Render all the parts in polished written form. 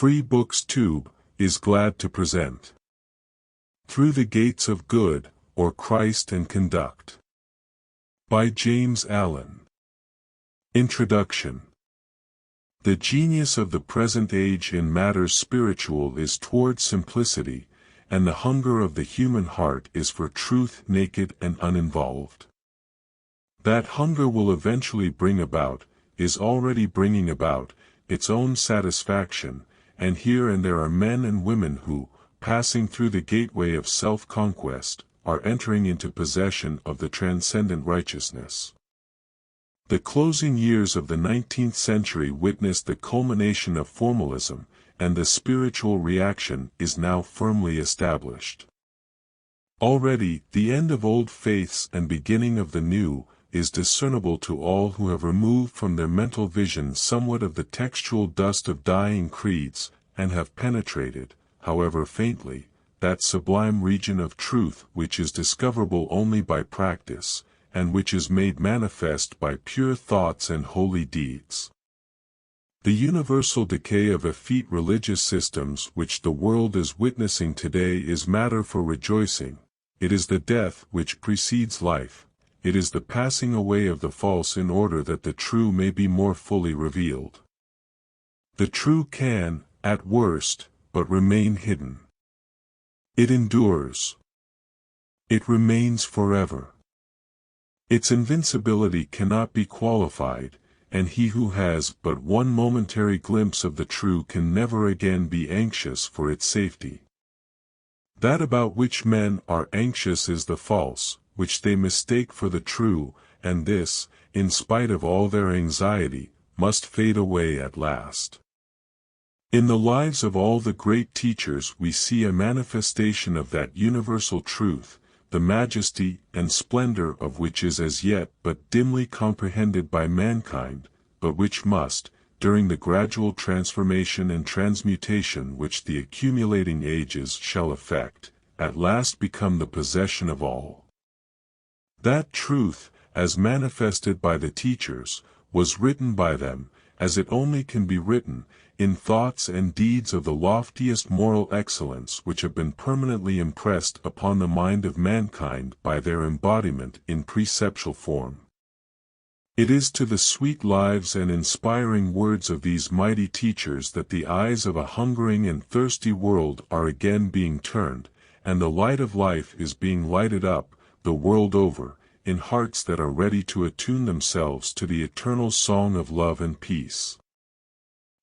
Free Books Tube is glad to present Through the Gates of Good, or Christ and Conduct, by James Allen. Introduction. The genius of the present age in matters spiritual is toward simplicity, and the hunger of the human heart is for truth naked and uninvolved. That hunger will eventually bring about, is already bringing about, its own satisfaction, and here and there are men and women who, passing through the gateway of self-conquest, are entering into possession of the transcendent righteousness. The closing years of the 19th century witnessed the culmination of formalism, and the spiritual reaction is now firmly established. Already, the end of old faiths and beginning of the new is discernible to all who have removed from their mental vision somewhat of the textual dust of dying creeds, and have penetrated, however faintly, that sublime region of truth which is discoverable only by practice, and which is made manifest by pure thoughts and holy deeds. The universal decay of effete religious systems which the world is witnessing today is matter for rejoicing. It is the death which precedes life. It is the passing away of the false in order that the true may be more fully revealed. The true can, at worst, but remain hidden. It endures. It remains forever. Its invincibility cannot be qualified, and he who has but one momentary glimpse of the true can never again be anxious for its safety. That about which men are anxious is the false, which they mistake for the true, and this, in spite of all their anxiety, must fade away at last. In the lives of all the great teachers we see a manifestation of that universal truth, the majesty and splendor of which is as yet but dimly comprehended by mankind, but which must, during the gradual transformation and transmutation which the accumulating ages shall effect, at last become the possession of all. That truth, as manifested by the teachers, was written by them, as it only can be written, in thoughts and deeds of the loftiest moral excellence which have been permanently impressed upon the mind of mankind by their embodiment in preceptual form. It is to the sweet lives and inspiring words of these mighty teachers that the eyes of a hungering and thirsty world are again being turned, and the light of life is being lighted up, the world over, in hearts that are ready to attune themselves to the eternal song of love and peace.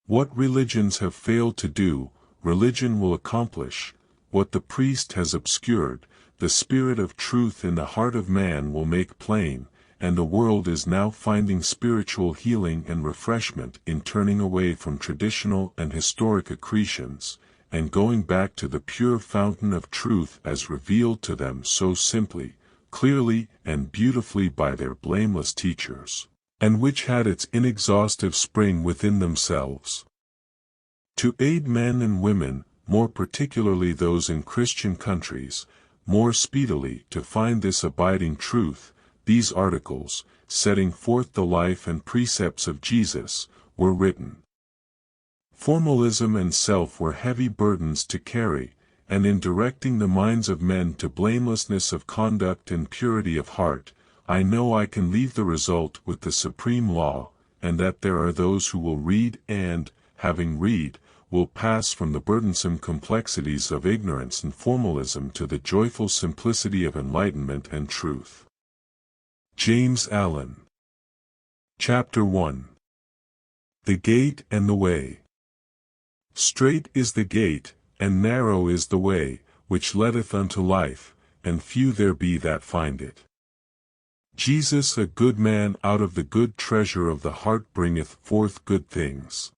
What religions have failed to do, religion will accomplish. What the priest has obscured, the spirit of truth in the heart of man will make plain, and the world is now finding spiritual healing and refreshment in turning away from traditional and historic accretions, and going back to the pure fountain of truth as revealed to them so simply, clearly and beautifully by their blameless teachers, and which had its inexhaustive spring within themselves. To aid men and women, more particularly those in Christian countries, more speedily to find this abiding truth, these articles, setting forth the life and precepts of Jesus, were written. Formalism and self were heavy burdens to carry, and in directing the minds of men to blamelessness of conduct and purity of heart, I know I can leave the result with the supreme law, and that there are those who will read and, having read, will pass from the burdensome complexities of ignorance and formalism to the joyful simplicity of enlightenment and truth. James Allen. Chapter 1. The Gate and the Way. Strait is the gate, and narrow is the way, which leadeth unto life, and few there be that find it. Jesus a good man out of the good treasure of the heart bringeth forth good things.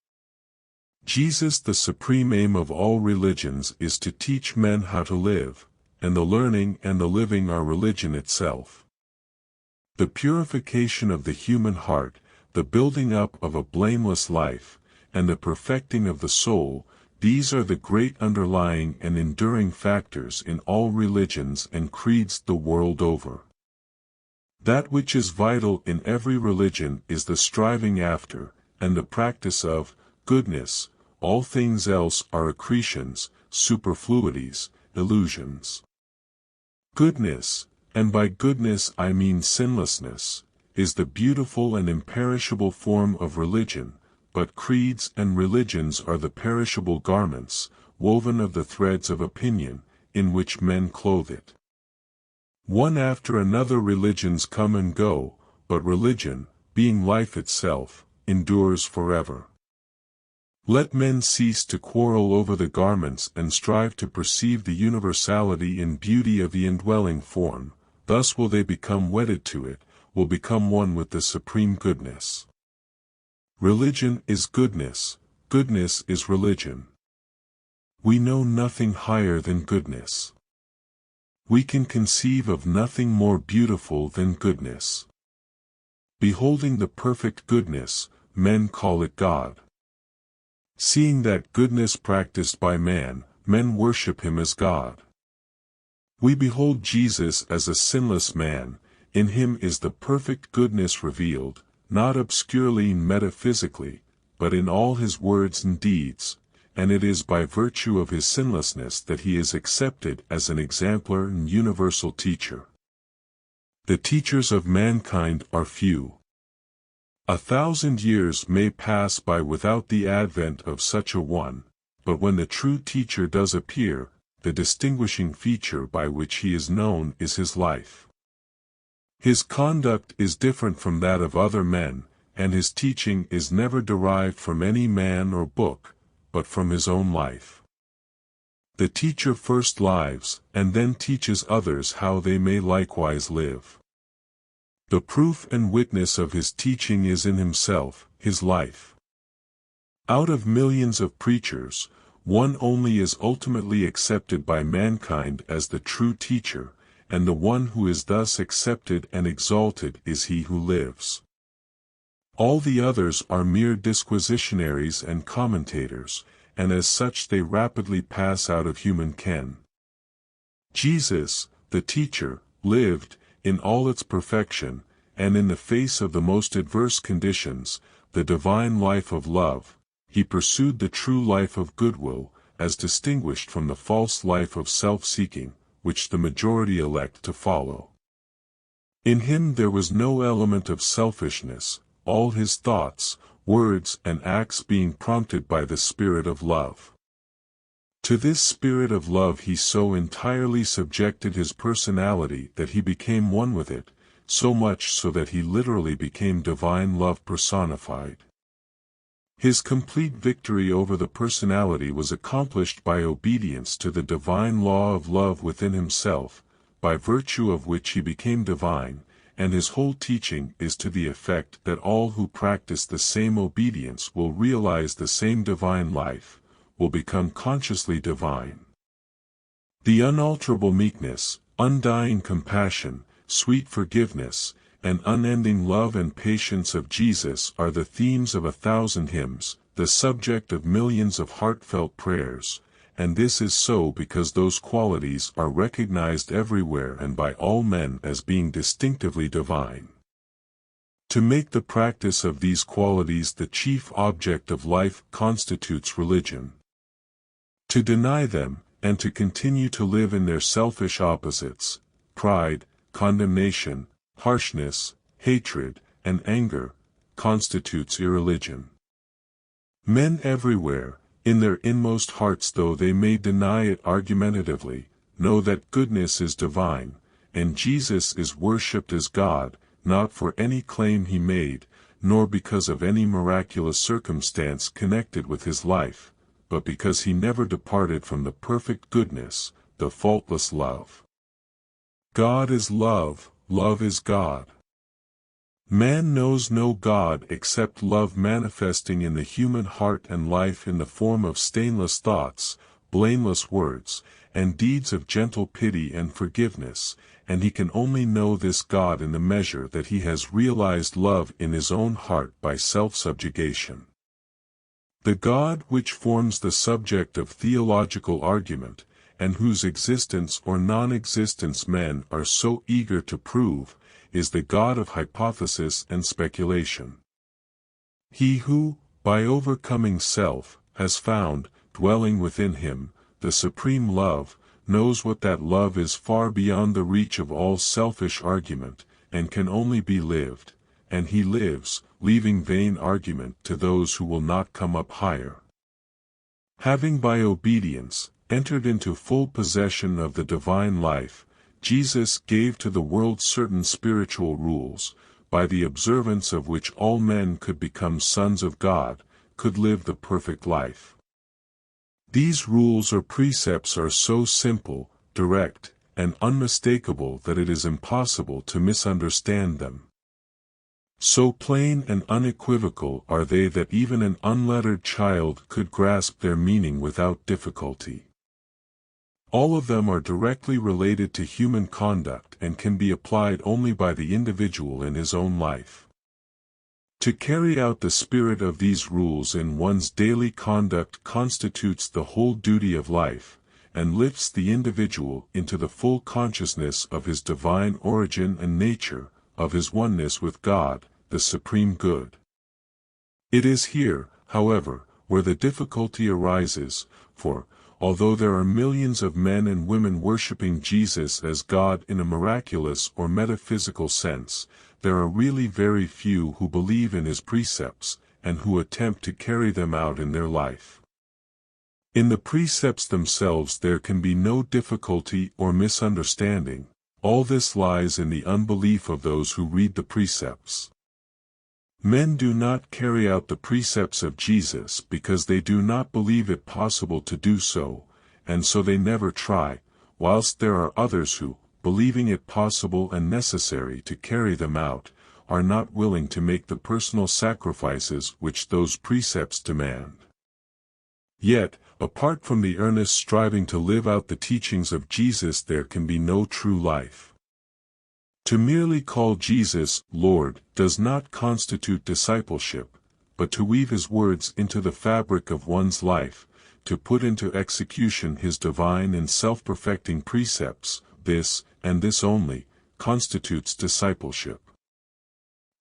Jesus the supreme aim of all religions is to teach men how to live, and the learning and the living are religion itself. The purification of the human heart, the building up of a blameless life, and the perfecting of the soul, these are the great underlying and enduring factors in all religions and creeds the world over. That which is vital in every religion is the striving after, and the practice of, goodness, all things else are accretions, superfluities, illusions. Goodness, and by goodness I mean sinlessness, is the beautiful and imperishable form of religion, but creeds and religions are the perishable garments, woven of the threads of opinion, in which men clothe it. One after another religions come and go, but religion, being life itself, endures forever. Let men cease to quarrel over the garments and strive to perceive the universality and beauty of the indwelling form, thus will they become wedded to it, will become one with the supreme goodness. Religion is goodness, goodness is religion. We know nothing higher than goodness. We can conceive of nothing more beautiful than goodness. Beholding the perfect goodness, men call it God. Seeing that goodness practiced by man, men worship him as God. We behold Jesus as a sinless man, in him is the perfect goodness revealed, not obscurely and metaphysically, but in all his words and deeds, and it is by virtue of his sinlessness that he is accepted as an exemplar and universal teacher. The teachers of mankind are few. 1,000 years may pass by without the advent of such a one, but when the true teacher does appear, the distinguishing feature by which he is known is his life. His conduct is different from that of other men, and his teaching is never derived from any man or book, but from his own life. The teacher first lives, and then teaches others how they may likewise live. The proof and witness of his teaching is in himself, his life. Out of millions of preachers, one only is ultimately accepted by mankind as the true teacher, and the one who is thus accepted and exalted is he who lives. All the others are mere disquisitionaries and commentators, and as such they rapidly pass out of human ken. Jesus, the teacher, lived, in all its perfection, and in the face of the most adverse conditions, the divine life of love. He pursued the true life of goodwill, as distinguished from the false life of self-seeking, which the majority elect to follow. In him there was no element of selfishness, all his thoughts, words and acts being prompted by the spirit of love. To this spirit of love he so entirely subjected his personality that he became one with it, so much so that he literally became divine love personified. His complete victory over the personality was accomplished by obedience to the divine law of love within himself, by virtue of which he became divine, and his whole teaching is to the effect that all who practice the same obedience will realize the same divine life, will become consciously divine. The unalterable meekness, undying compassion, sweet forgiveness, and unending love and patience of Jesus are the themes of 1,000 hymns, the subject of millions of heartfelt prayers, and this is so because those qualities are recognized everywhere and by all men as being distinctively divine. To make the practice of these qualities the chief object of life constitutes religion. To deny them, and to continue to live in their selfish opposites, pride, condemnation, harshness, hatred, and anger, constitutes irreligion. Men everywhere, in their inmost hearts though they may deny it argumentatively, know that goodness is divine, and Jesus is worshipped as God, not for any claim he made, nor because of any miraculous circumstance connected with his life, but because he never departed from the perfect goodness, the faultless love. God is love, love is God. Man knows no God except love manifesting in the human heart and life in the form of stainless thoughts, blameless words, and deeds of gentle pity and forgiveness, and he can only know this God in the measure that he has realized love in his own heart by self-subjugation. The God which forms the subject of theological argument, and whose existence or non-existence men are so eager to prove, is the God of hypothesis and speculation. He who, by overcoming self, has found, dwelling within him, the supreme love, knows what that love is far beyond the reach of all selfish argument, and can only be lived, and he lives, leaving vain argument to those who will not come up higher. Having by obedience entered into full possession of the divine life, Jesus gave to the world certain spiritual rules, by the observance of which all men could become sons of God, could live the perfect life. These rules or precepts are so simple, direct, and unmistakable that it is impossible to misunderstand them. So plain and unequivocal are they that even an unlettered child could grasp their meaning without difficulty. All of them are directly related to human conduct and can be applied only by the individual in his own life. To carry out the spirit of these rules in one's daily conduct constitutes the whole duty of life, and lifts the individual into the full consciousness of his divine origin and nature, of his oneness with God, the supreme good. It is here, however, where the difficulty arises, for, although there are millions of men and women worshipping Jesus as God in a miraculous or metaphysical sense, there are really very few who believe in his precepts, and who attempt to carry them out in their life. In the precepts themselves there can be no difficulty or misunderstanding. All this lies in the unbelief of those who read the precepts. Men do not carry out the precepts of Jesus because they do not believe it possible to do so, and so they never try, whilst there are others who, believing it possible and necessary to carry them out, are not willing to make the personal sacrifices which those precepts demand. Yet, apart from the earnest striving to live out the teachings of Jesus, there can be no true life. To merely call Jesus Lord does not constitute discipleship, but to weave his words into the fabric of one's life, to put into execution his divine and self-perfecting precepts, this, and this only, constitutes discipleship.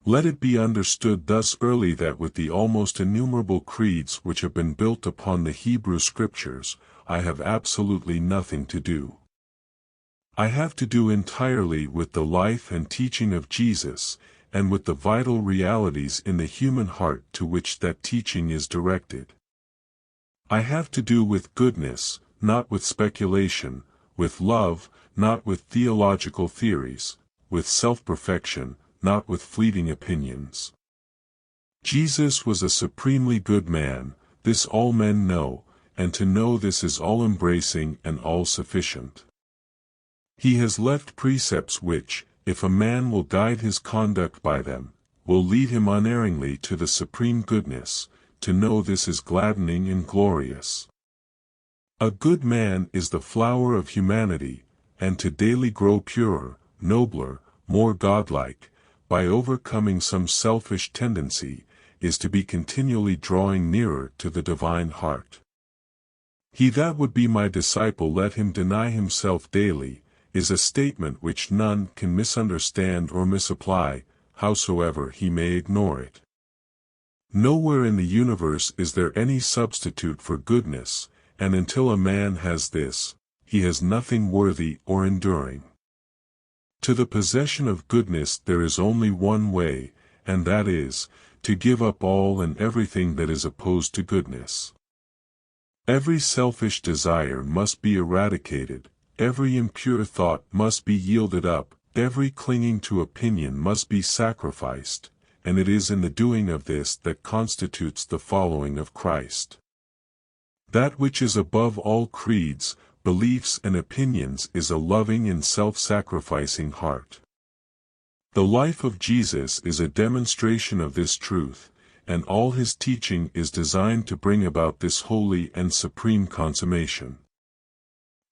Let it be understood thus early that with the almost innumerable creeds which have been built upon the Hebrew Scriptures, I have absolutely nothing to do. I have to do entirely with the life and teaching of Jesus, and with the vital realities in the human heart to which that teaching is directed. I have to do with goodness, not with speculation, with love, not with theological theories, with self-perfection, not with fleeting opinions. Jesus was a supremely good man, this all men know, and to know this is all-embracing and all-sufficient. He has left precepts which, if a man will guide his conduct by them, will lead him unerringly to the supreme goodness. To know this is gladdening and glorious. A good man is the flower of humanity, and to daily grow purer, nobler, more godlike, by overcoming some selfish tendency, is to be continually drawing nearer to the divine heart. He that would be my disciple, let him deny himself daily, is a statement which none can misunderstand or misapply, howsoever he may ignore it. Nowhere in the universe is there any substitute for goodness, and until a man has this, he has nothing worthy or enduring. To the possession of goodness there is only one way, and that is, to give up all and everything that is opposed to goodness. Every selfish desire must be eradicated, every impure thought must be yielded up, every clinging to opinion must be sacrificed, and it is in the doing of this that constitutes the following of Christ. That which is above all creeds, beliefs and opinions is a loving and self-sacrificing heart. The life of Jesus is a demonstration of this truth, and all his teaching is designed to bring about this holy and supreme consummation.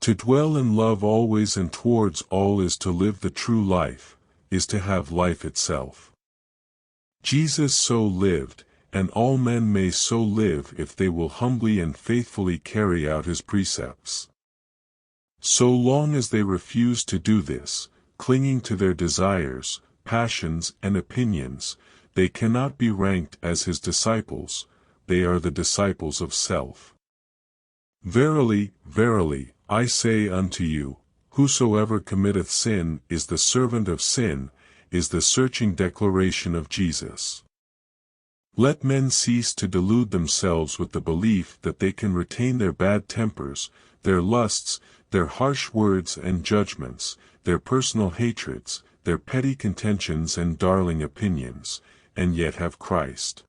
To dwell in love always and towards all is to live the true life, is to have life itself. Jesus so lived, and all men may so live if they will humbly and faithfully carry out his precepts. So long as they refuse to do this, clinging to their desires, passions and opinions, they cannot be ranked as his disciples, they are the disciples of self. Verily, verily, I say unto you, whosoever committeth sin is the servant of sin, is the searching declaration of Jesus. Let men cease to delude themselves with the belief that they can retain their bad tempers, their lusts, their harsh words and judgments, their personal hatreds, their petty contentions and darling opinions, and yet have Christ.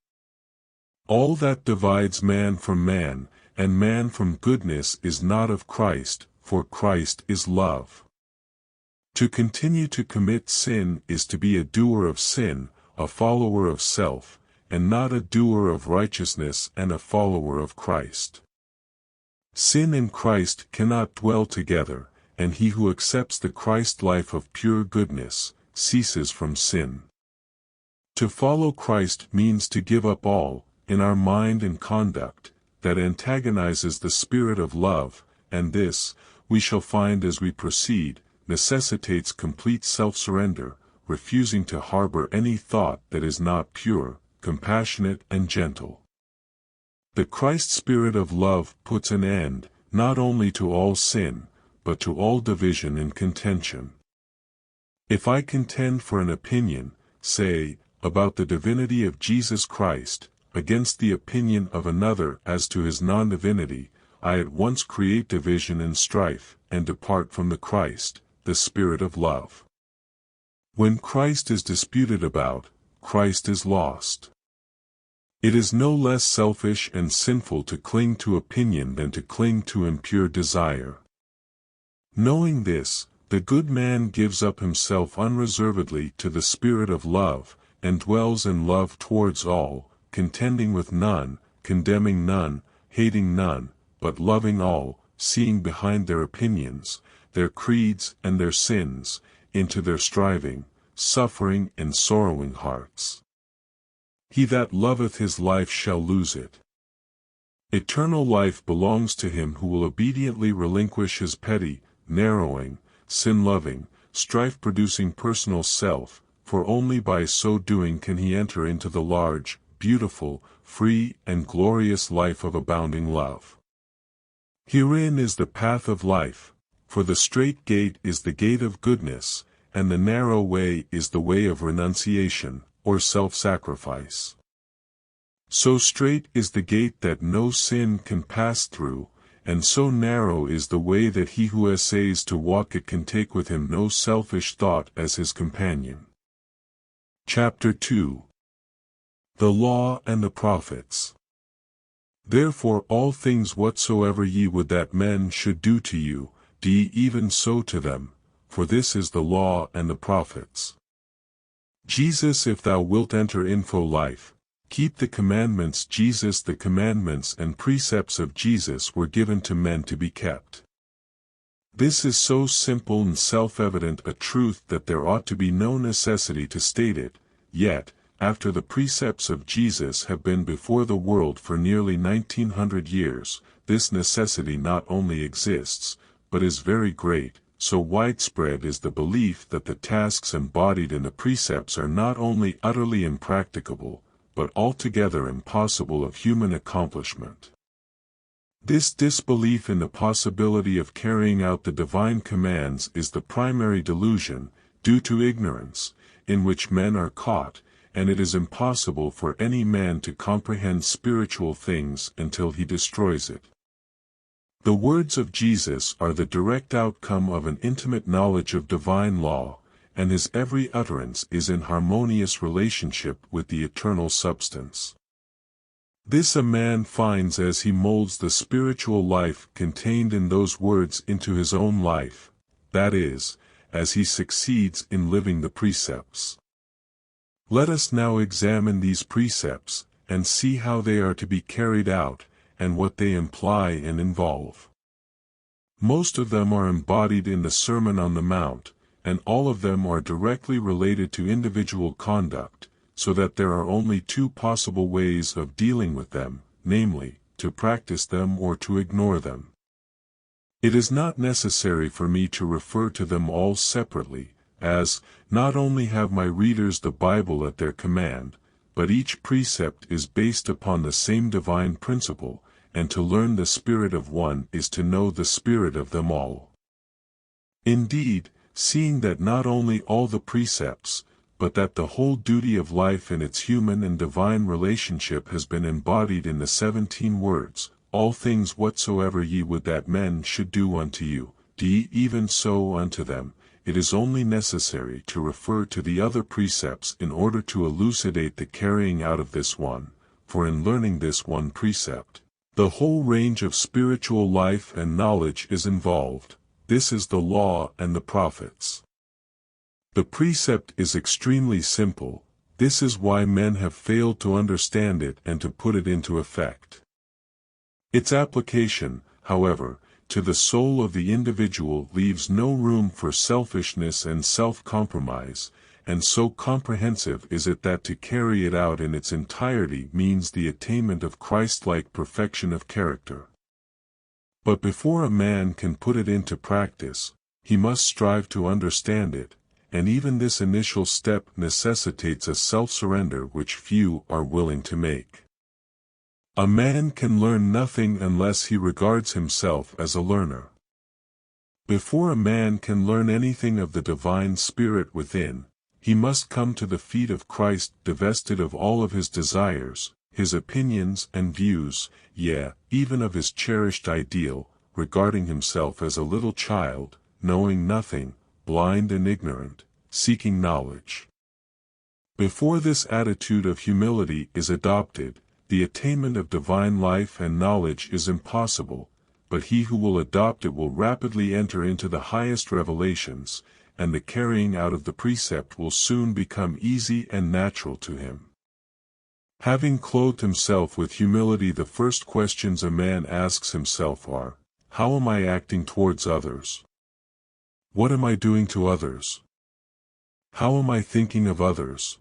All that divides man from man, and man from goodness is not of Christ, for Christ is love. To continue to commit sin is to be a doer of sin, a follower of self, and not a doer of righteousness and a follower of Christ. Sin and Christ cannot dwell together, and he who accepts the Christ life of pure goodness, ceases from sin. To follow Christ means to give up all, in our mind and conduct, that antagonizes the spirit of love, and this, we shall find as we proceed, necessitates complete self-surrender, refusing to harbor any thought that is not pure, compassionate and gentle. The Christ spirit of love puts an end, not only to all sin, but to all division and contention. If I contend for an opinion, say, about the divinity of Jesus Christ, against the opinion of another as to his non-divinity, I at once create division and strife, and depart from the Christ, the spirit of love. When Christ is disputed about, Christ is lost. It is no less selfish and sinful to cling to opinion than to cling to impure desire. Knowing this, the good man gives up himself unreservedly to the spirit of love, and dwells in love towards all, contending with none, condemning none, hating none, but loving all, seeing behind their opinions, their creeds and their sins, into their striving, suffering and sorrowing hearts. He that loveth his life shall lose it. Eternal life belongs to him who will obediently relinquish his petty, narrowing, sin-loving, strife-producing personal self, for only by so doing can he enter into the large, beautiful, free and glorious life of abounding love. Herein is the path of life, for the strait gate is the gate of goodness, and the narrow way is the way of renunciation, or self-sacrifice. So strait is the gate that no sin can pass through, and so narrow is the way that he who essays to walk it can take with him no selfish thought as his companion. Chapter 2. The Law and the Prophets. Therefore all things whatsoever ye would that men should do to you, do ye even so to them, for this is the law and the prophets. Jesus, if thou wilt enter info life, keep the commandments. Jesus, the commandments and precepts of Jesus were given to men to be kept. This is so simple and self-evident a truth that there ought to be no necessity to state it, yet, after the precepts of Jesus have been before the world for nearly 1900 years, this necessity not only exists, but is very great. So widespread is the belief that the tasks embodied in the precepts are not only utterly impracticable, but altogether impossible of human accomplishment. This disbelief in the possibility of carrying out the divine commands is the primary delusion, due to ignorance, in which men are caught, and it is impossible for any man to comprehend spiritual things until he destroys it. The words of Jesus are the direct outcome of an intimate knowledge of divine law, and his every utterance is in harmonious relationship with the eternal substance. This a man finds as he molds the spiritual life contained in those words into his own life, that is, as he succeeds in living the precepts. Let us now examine these precepts, and see how they are to be carried out, and what they imply and involve. Most of them are embodied in the Sermon on the Mount, and all of them are directly related to individual conduct, so that there are only two possible ways of dealing with them, namely, to practice them or to ignore them. It is not necessary for me to refer to them all separately, as, not only have my readers the Bible at their command, but each precept is based upon the same divine principle, and to learn the spirit of one is to know the spirit of them all. Indeed, seeing that not only all the precepts, but that the whole duty of life in its human and divine relationship has been embodied in the 17 words, all things whatsoever ye would that men should do unto you, do ye even so unto them, it is only necessary to refer to the other precepts in order to elucidate the carrying out of this one, for in learning this one precept, the whole range of spiritual life and knowledge is involved. This is the law and the prophets. The precept is extremely simple, this is why men have failed to understand it and to put it into effect. Its application, however, to the soul of the individual leaves no room for selfishness and self-compromise, and so comprehensive is it that to carry it out in its entirety means the attainment of Christ-like perfection of character. But before a man can put it into practice, he must strive to understand it, and even this initial step necessitates a self-surrender which few are willing to make. A man can learn nothing unless he regards himself as a learner. Before a man can learn anything of the divine spirit within, he must come to the feet of Christ divested of all of his desires, his opinions and views, yea, even of his cherished ideal, regarding himself as a little child, knowing nothing, blind and ignorant, seeking knowledge. Before this attitude of humility is adopted, the attainment of divine life and knowledge is impossible, but he who will adopt it will rapidly enter into the highest revelations, and the carrying out of the precept will soon become easy and natural to him. Having clothed himself with humility, the first questions a man asks himself are, how am I acting towards others? What am I doing to others? How am I thinking of others?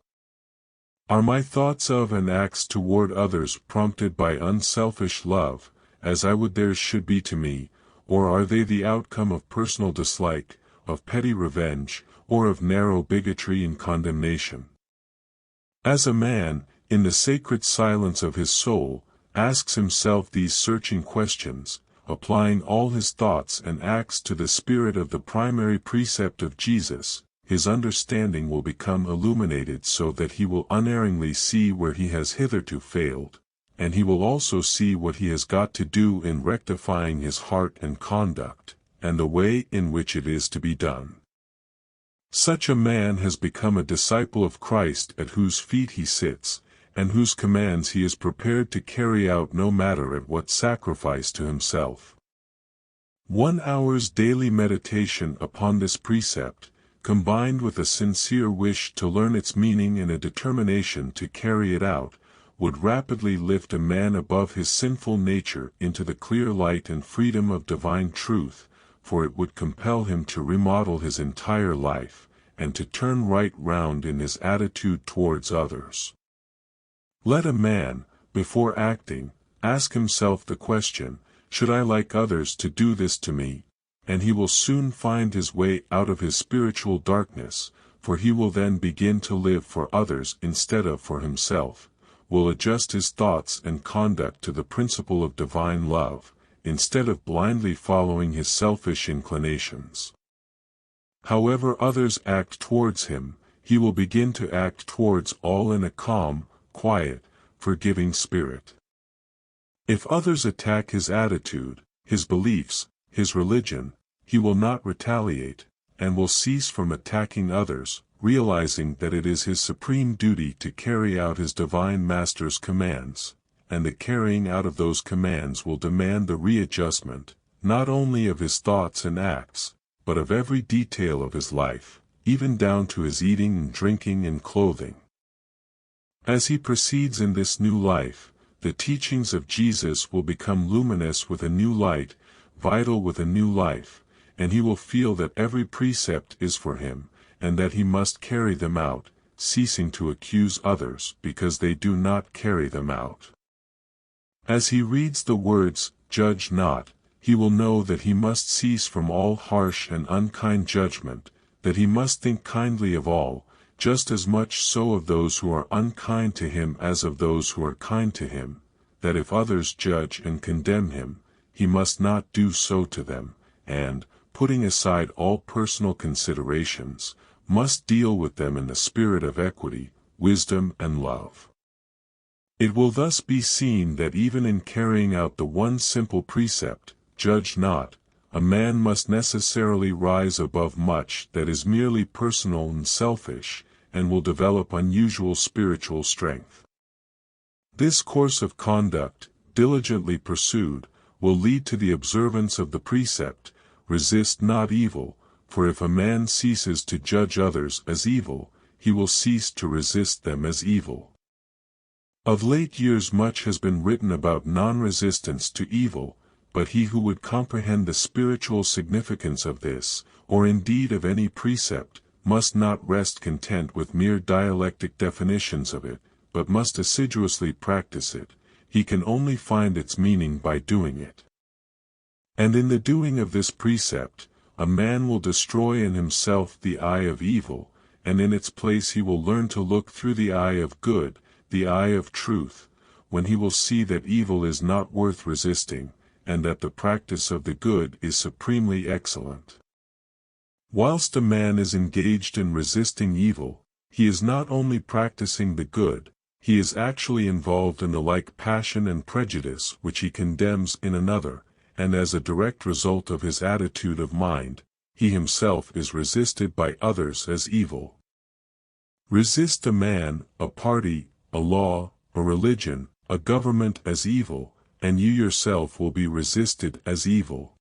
Are my thoughts of and acts toward others prompted by unselfish love, as I would theirs should be to me, or are they the outcome of personal dislike, of petty revenge, or of narrow bigotry and condemnation? As a man, in the sacred silence of his soul, asks himself these searching questions, applying all his thoughts and acts to the spirit of the primary precept of Jesus, his understanding will become illuminated so that he will unerringly see where he has hitherto failed, and he will also see what he has got to do in rectifying his heart and conduct, and the way in which it is to be done. Such a man has become a disciple of Christ at whose feet he sits, and whose commands he is prepared to carry out no matter at what sacrifice to himself. 1 hour's daily meditation upon this precept, combined with a sincere wish to learn its meaning and a determination to carry it out, would rapidly lift a man above his sinful nature into the clear light and freedom of divine truth, for it would compel him to remodel his entire life, and to turn right round in his attitude towards others. Let a man, before acting, ask himself the question, should I like others to do this to me? And he will soon find his way out of his spiritual darkness, for he will then begin to live for others instead of for himself, will adjust his thoughts and conduct to the principle of divine love, instead of blindly following his selfish inclinations. However others act towards him, he will begin to act towards all in a calm, quiet, forgiving spirit. If others attack his attitude, his beliefs, his religion, he will not retaliate, and will cease from attacking others, realizing that it is his supreme duty to carry out his divine master's commands, and the carrying out of those commands will demand the readjustment, not only of his thoughts and acts, but of every detail of his life, even down to his eating and drinking and clothing. As he proceeds in this new life, the teachings of Jesus will become luminous with a new light, vital with a new life, and he will feel that every precept is for him, and that he must carry them out, ceasing to accuse others because they do not carry them out. As he reads the words, "Judge not," he will know that he must cease from all harsh and unkind judgment, that he must think kindly of all, just as much so of those who are unkind to him as of those who are kind to him, that if others judge and condemn him, he must not do so to them, and, putting aside all personal considerations, must deal with them in the spirit of equity, wisdom and love. It will thus be seen that even in carrying out the one simple precept, judge not, a man must necessarily rise above much that is merely personal and selfish, and will develop unusual spiritual strength. This course of conduct, diligently pursued, will lead to the observance of the precept, resist not evil, for if a man ceases to judge others as evil, he will cease to resist them as evil. Of late years much has been written about non-resistance to evil, but he who would comprehend the spiritual significance of this, or indeed of any precept, must not rest content with mere dialectic definitions of it, but must assiduously practice it. He can only find its meaning by doing it. And in the doing of this precept, a man will destroy in himself the eye of evil, and in its place he will learn to look through the eye of good, the eye of truth, when he will see that evil is not worth resisting, and that the practice of the good is supremely excellent. Whilst a man is engaged in resisting evil, he is not only practicing the good, he is actually involved in the like passion and prejudice which he condemns in another, and as a direct result of his attitude of mind, he himself is resisted by others as evil. Resist a man, a party, a law, a religion, a government as evil, and you yourself will be resisted as evil.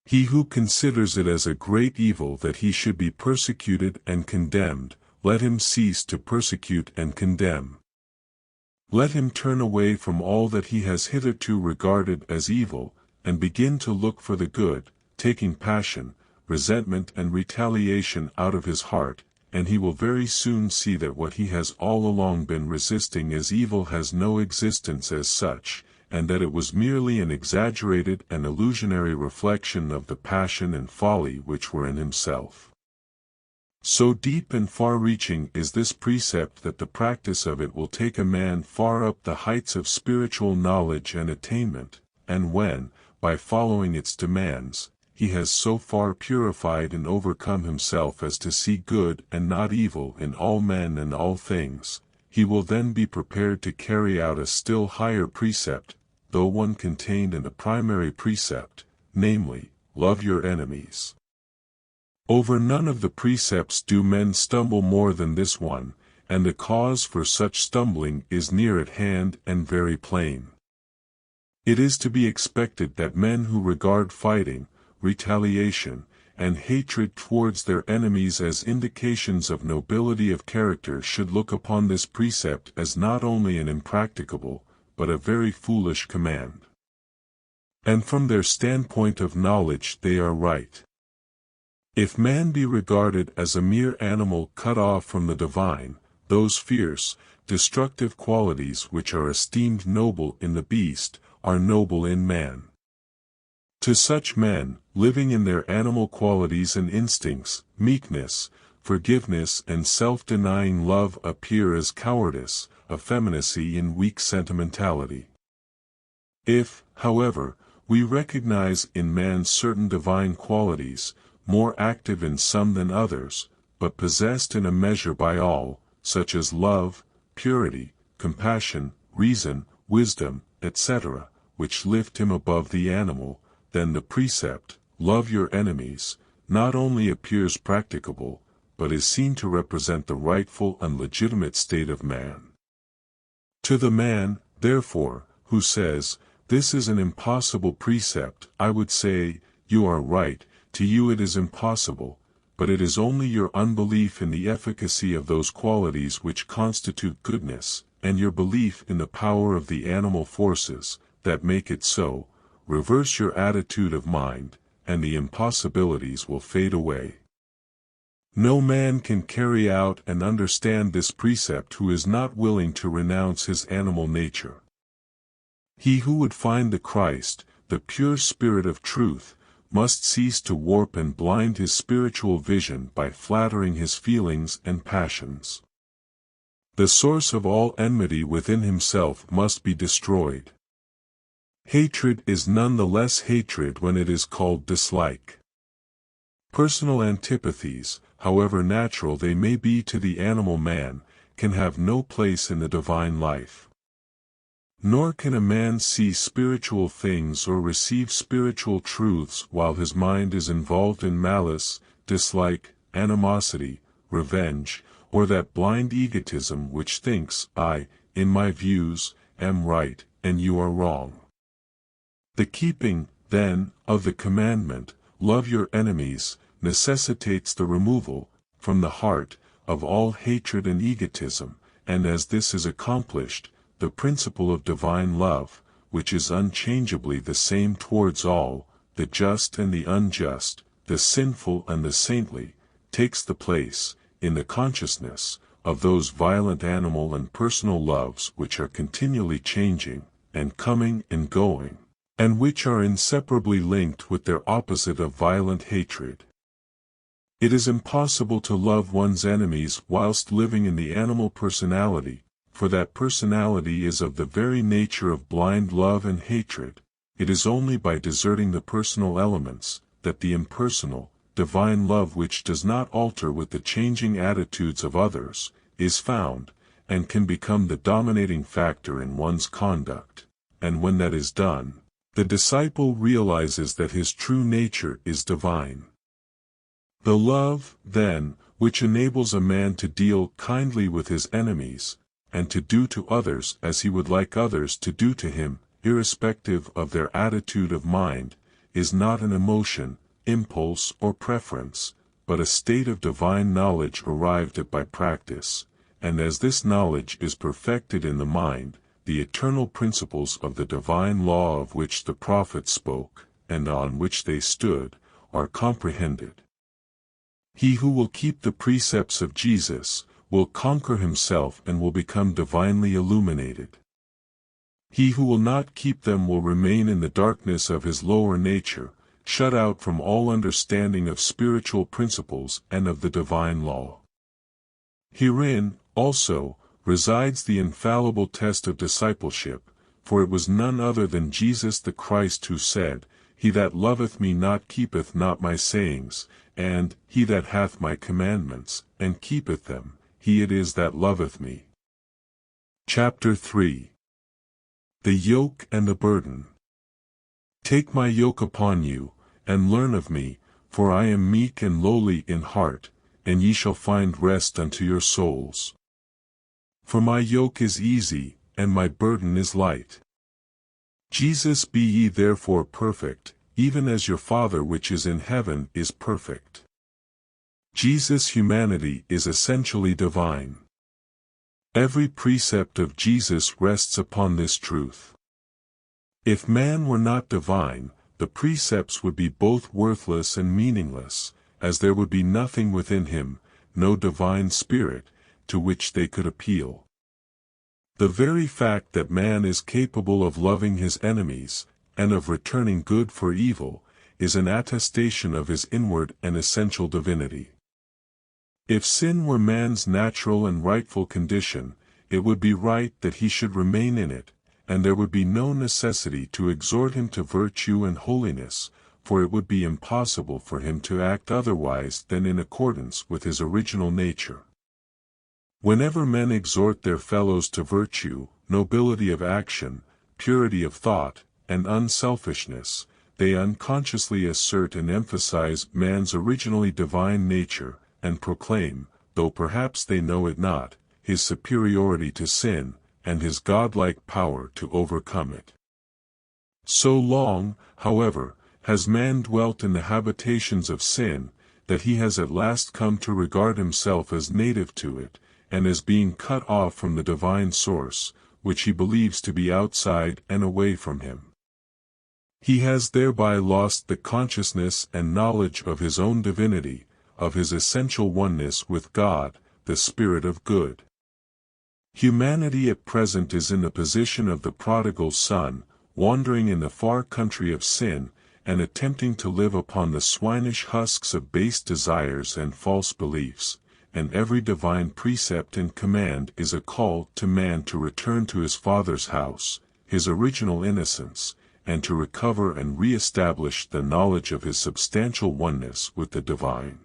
He who considers it as a great evil that he should be persecuted and condemned, let him cease to persecute and condemn. Let him turn away from all that he has hitherto regarded as evil, and begin to look for the good, taking passion, resentment and retaliation out of his heart, and he will very soon see that what he has all along been resisting as evil has no existence as such, and that it was merely an exaggerated and illusionary reflection of the passion and folly which were in himself. So deep and far-reaching is this precept that the practice of it will take a man far up the heights of spiritual knowledge and attainment, and when, by following its demands, he has so far purified and overcome himself as to see good and not evil in all men and all things, he will then be prepared to carry out a still higher precept, though one contained in the primary precept, namely, love your enemies. Over none of the precepts do men stumble more than this one, and the cause for such stumbling is near at hand and very plain. It is to be expected that men who regard fighting, retaliation, and hatred towards their enemies as indications of nobility of character should look upon this precept as not only an impracticable, but a very foolish command. And from their standpoint of knowledge they are right. If man be regarded as a mere animal cut off from the divine, those fierce, destructive qualities which are esteemed noble in the beast, are noble in man. To such men, living in their animal qualities and instincts, meekness, forgiveness and self-denying love appear as cowardice, effeminacy and weak sentimentality. If, however, we recognize in man certain divine qualities, more active in some than others, but possessed in a measure by all, such as love, purity, compassion, reason, wisdom, etc., which lift him above the animal, then the precept, love your enemies, not only appears practicable, but is seen to represent the rightful and legitimate state of man. To the man, therefore, who says, "This is an impossible precept," I would say, you are right, to you it is impossible, but it is only your unbelief in the efficacy of those qualities which constitute goodness, and your belief in the power of the animal forces, that make it so. Reverse your attitude of mind, and the impossibilities will fade away. No man can carry out and understand this precept who is not willing to renounce his animal nature. He who would find the Christ, the pure Spirit of truth, must cease to warp and blind his spiritual vision by flattering his feelings and passions. The source of all enmity within himself must be destroyed. Hatred is none the less hatred when it is called dislike. Personal antipathies, however natural they may be to the animal man, can have no place in the divine life. Nor can a man see spiritual things or receive spiritual truths while his mind is involved in malice, dislike, animosity, revenge, or that blind egotism which thinks, I, in my views, am right, and you are wrong. The keeping, then, of the commandment, love your enemies, necessitates the removal, from the heart, of all hatred and egotism, and as this is accomplished, the principle of divine love, which is unchangeably the same towards all, the just and the unjust, the sinful and the saintly, takes the place, in the consciousness, of those violent animal and personal loves which are continually changing, and coming and going, and which are inseparably linked with their opposite of violent hatred. It is impossible to love one's enemies whilst living in the animal personality, for that personality is of the very nature of blind love and hatred. It is only by deserting the personal elements, that the impersonal, divine love which does not alter with the changing attitudes of others, is found, and can become the dominating factor in one's conduct, and when that is done, the disciple realizes that his true nature is divine. The love, then, which enables a man to deal kindly with his enemies, and to do to others as he would like others to do to him, irrespective of their attitude of mind, is not an emotion, impulse or preference, but a state of divine knowledge arrived at by practice, and as this knowledge is perfected in the mind, the eternal principles of the divine law of which the prophets spoke, and on which they stood, are comprehended. He who will keep the precepts of Jesus, will conquer himself and will become divinely illuminated. He who will not keep them will remain in the darkness of his lower nature, shut out from all understanding of spiritual principles and of the divine law. Herein, also, resides the infallible test of discipleship, for it was none other than Jesus the Christ who said, He that loveth me not keepeth not my sayings, and he that hath my commandments, and keepeth them, he it is that loveth me. Chapter 3. The Yoke and the Burden. Take my yoke upon you, and learn of me, for I am meek and lowly in heart, and ye shall find rest unto your souls. For my yoke is easy, and my burden is light. Jesus, be ye therefore perfect, even as your Father which is in heaven is perfect. Jesus' humanity is essentially divine. Every precept of Jesus rests upon this truth. If man were not divine, the precepts would be both worthless and meaningless, as there would be nothing within him, no divine spirit, to which they could appeal. The very fact that man is capable of loving his enemies, and of returning good for evil, is an attestation of his inward and essential divinity. If sin were man's natural and rightful condition, it would be right that he should remain in it, and there would be no necessity to exhort him to virtue and holiness, for it would be impossible for him to act otherwise than in accordance with his original nature. Whenever men exhort their fellows to virtue, nobility of action, purity of thought, and unselfishness, they unconsciously assert and emphasize man's originally divine nature, and proclaim, though perhaps they know it not, his superiority to sin, and his godlike power to overcome it. So long, however, has man dwelt in the habitations of sin, that he has at last come to regard himself as native to it, and as being cut off from the divine source, which he believes to be outside and away from him. He has thereby lost the consciousness and knowledge of his own divinity, of his essential oneness with God, the Spirit of good. Humanity at present is in the position of the prodigal son, wandering in the far country of sin, and attempting to live upon the swinish husks of base desires and false beliefs, and every divine precept and command is a call to man to return to his Father's house, his original innocence, and to recover and re-establish the knowledge of his substantial oneness with the divine.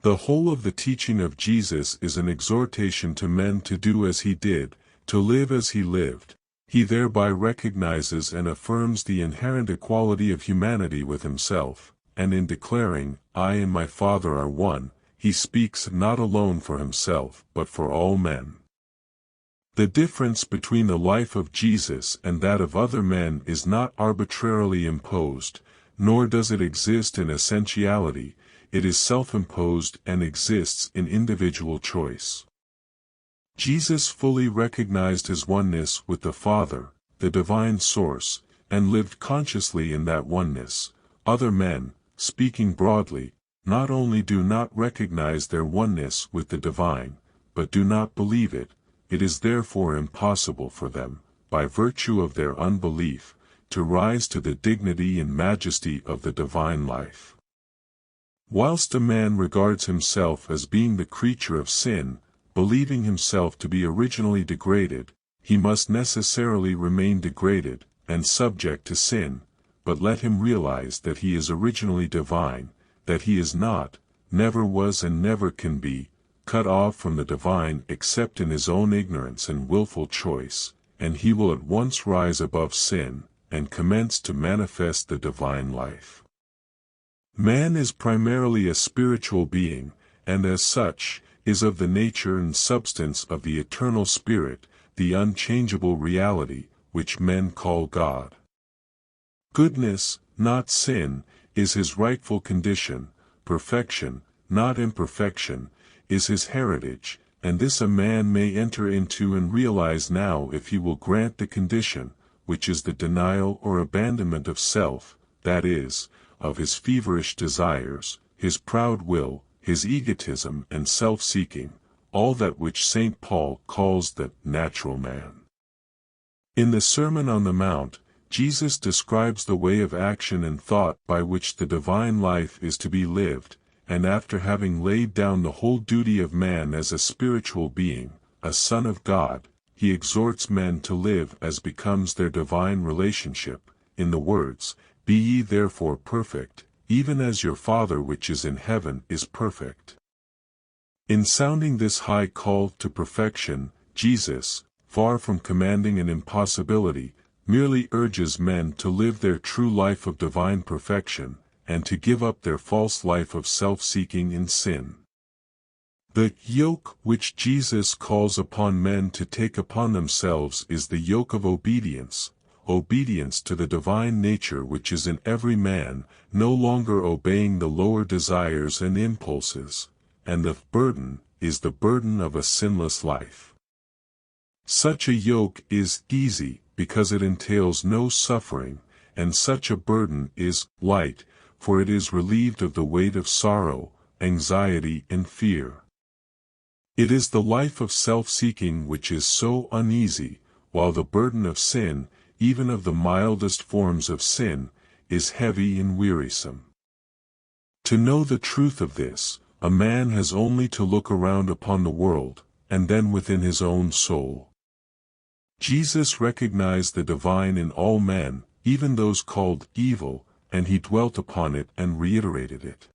The whole of the teaching of Jesus is an exhortation to men to do as he did, to live as he lived. He thereby recognizes and affirms the inherent equality of humanity with himself, and in declaring, "I and my Father are one," he speaks not alone for himself but for all men. The difference between the life of Jesus and that of other men is not arbitrarily imposed, nor does it exist in essentiality, it is self-imposed and exists in individual choice. Jesus fully recognized his oneness with the Father, the divine source, and lived consciously in that oneness. Other men, speaking broadly, not only do not recognize their oneness with the divine, but do not believe it. It is therefore impossible for them, by virtue of their unbelief, to rise to the dignity and majesty of the divine life. Whilst a man regards himself as being the creature of sin, believing himself to be originally degraded, he must necessarily remain degraded, and subject to sin, but let him realize that he is originally divine, that he is not, never was and never can be, cut off from the divine except in his own ignorance and willful choice, and he will at once rise above sin, and commence to manifest the divine life. Man is primarily a spiritual being, and as such, is of the nature and substance of the eternal Spirit, the unchangeable reality, which men call God. Goodness, not sin, is his rightful condition, perfection, not imperfection, is his heritage, and this a man may enter into and realize now if he will grant the condition, which is the denial or abandonment of self, that is, of his feverish desires, his proud will, his egotism and self-seeking, all that which St. Paul calls the natural man. In the Sermon on the Mount, Jesus describes the way of action and thought by which the divine life is to be lived, and after having laid down the whole duty of man as a spiritual being, a son of God, he exhorts men to live as becomes their divine relationship, in the words, "Be ye therefore perfect, even as your Father which is in heaven is perfect." In sounding this high call to perfection, Jesus, far from commanding an impossibility, merely urges men to live their true life of divine perfection, and to give up their false life of self-seeking in sin. The yoke which Jesus calls upon men to take upon themselves is the yoke of obedience to the divine nature which is in every man, no longer obeying the lower desires and impulses, and the burden is the burden of a sinless life. Such a yoke is easy because it entails no suffering, and such a burden is light, for it is relieved of the weight of sorrow, anxiety and fear. It is the life of self-seeking which is so uneasy, while the burden of sin, even of the mildest forms of sin, is heavy and wearisome. To know the truth of this, a man has only to look around upon the world, and then within his own soul. Jesus recognized the divine in all men, even those called evil, and he dwelt upon it and reiterated it.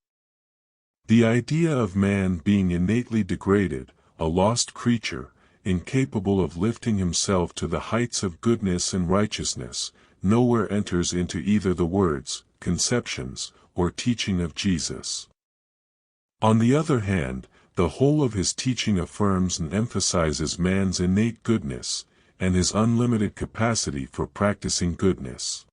The idea of man being innately degraded, a lost creature, incapable of lifting himself to the heights of goodness and righteousness, nowhere enters into either the words, conceptions, or teaching of Jesus. On the other hand, the whole of his teaching affirms and emphasizes man's innate goodness, and his unlimited capacity for practicing goodness.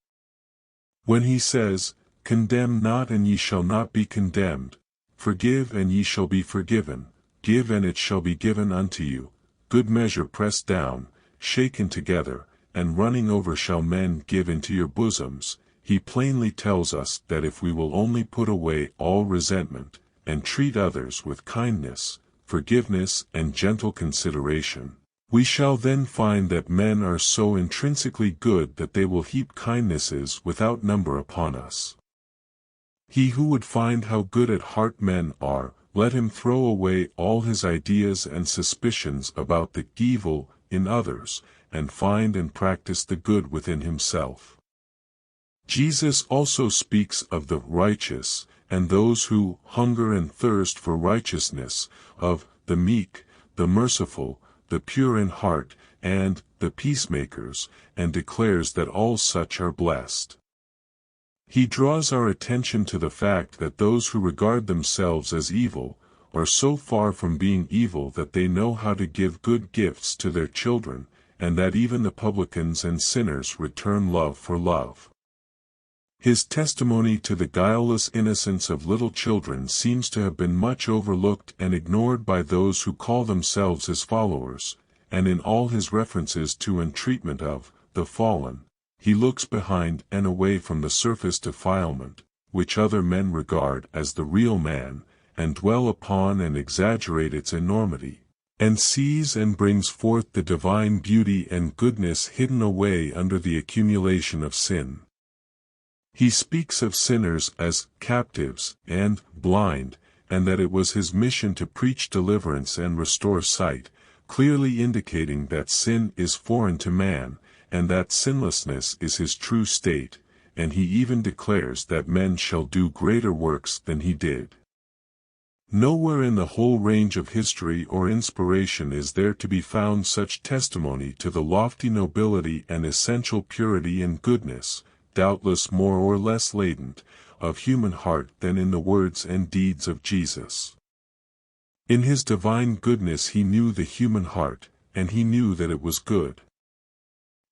When he says, "Condemn not and ye shall not be condemned, forgive and ye shall be forgiven, give and it shall be given unto you, good measure pressed down, shaken together, and running over shall men give into your bosoms," he plainly tells us that if we will only put away all resentment, and treat others with kindness, forgiveness and gentle consideration, We shall then find that men are so intrinsically good that they will heap kindnesses without number upon us. He who would find how good at heart men are, let him throw away all his ideas and suspicions about the evil in others, and find and practice the good within himself. Jesus also speaks of the righteous, and those who hunger and thirst for righteousness, of the meek, the merciful, the pure in heart, and the peacemakers, and declares that all such are blessed. He draws our attention to the fact that those who regard themselves as evil, are so far from being evil that they know how to give good gifts to their children, and that even the publicans and sinners return love for love. His testimony to the guileless innocence of little children seems to have been much overlooked and ignored by those who call themselves his followers, and in all his references to and treatment of the fallen, he looks behind and away from the surface defilement, which other men regard as the real man, and dwell upon and exaggerate its enormity, and sees and brings forth the divine beauty and goodness hidden away under the accumulation of sin. He speaks of sinners as captives and blind, and that it was his mission to preach deliverance and restore sight, clearly indicating that sin is foreign to man, and that sinlessness is his true state, and he even declares that men shall do greater works than he did. Nowhere in the whole range of history or inspiration is there to be found such testimony to the lofty nobility and essential purity and goodness, doubtless more or less latent, of human heart than in the words and deeds of Jesus. In his divine goodness he knew the human heart, and he knew that it was good.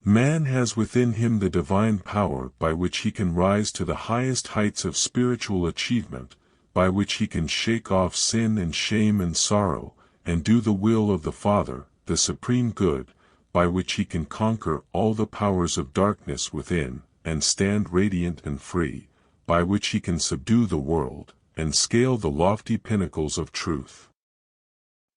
Man has within him the divine power by which he can rise to the highest heights of spiritual achievement, by which he can shake off sin and shame and sorrow, and do the will of the Father, the supreme good, by which he can conquer all the powers of darkness within, and stand radiant and free, by which he can subdue the world, and scale the lofty pinnacles of truth.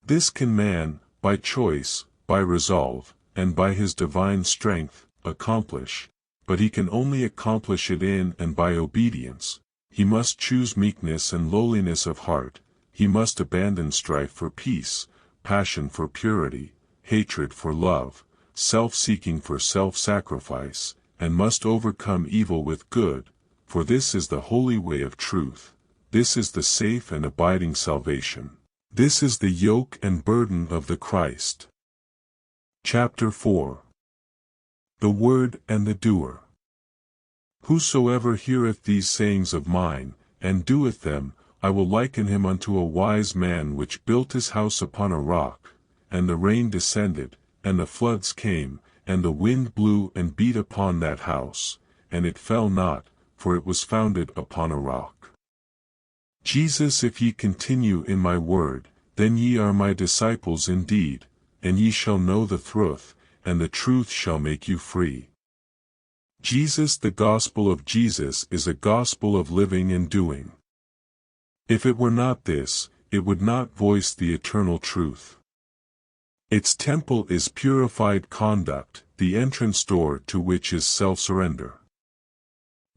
This can man, by choice, by resolve, and by his divine strength, accomplish, but he can only accomplish it in and by obedience. He must choose meekness and lowliness of heart, he must abandon strife for peace, passion for purity, hatred for love, self-seeking for self-sacrifice, and must overcome evil with good, for this is the holy way of truth, this is the safe and abiding salvation, this is the yoke and burden of the Christ. Chapter 4. The Word and the Doer. Whosoever heareth these sayings of mine, and doeth them, I will liken him unto a wise man which built his house upon a rock, and the rain descended, and the floods came, and the wind blew and beat upon that house, and it fell not, for it was founded upon a rock. Jesus, if ye continue in my word, then ye are my disciples indeed, and ye shall know the truth, and the truth shall make you free. Jesus, the gospel of Jesus, is a gospel of living and doing. If it were not this, it would not voice the eternal truth. Its temple is purified conduct, the entrance door to which is self-surrender.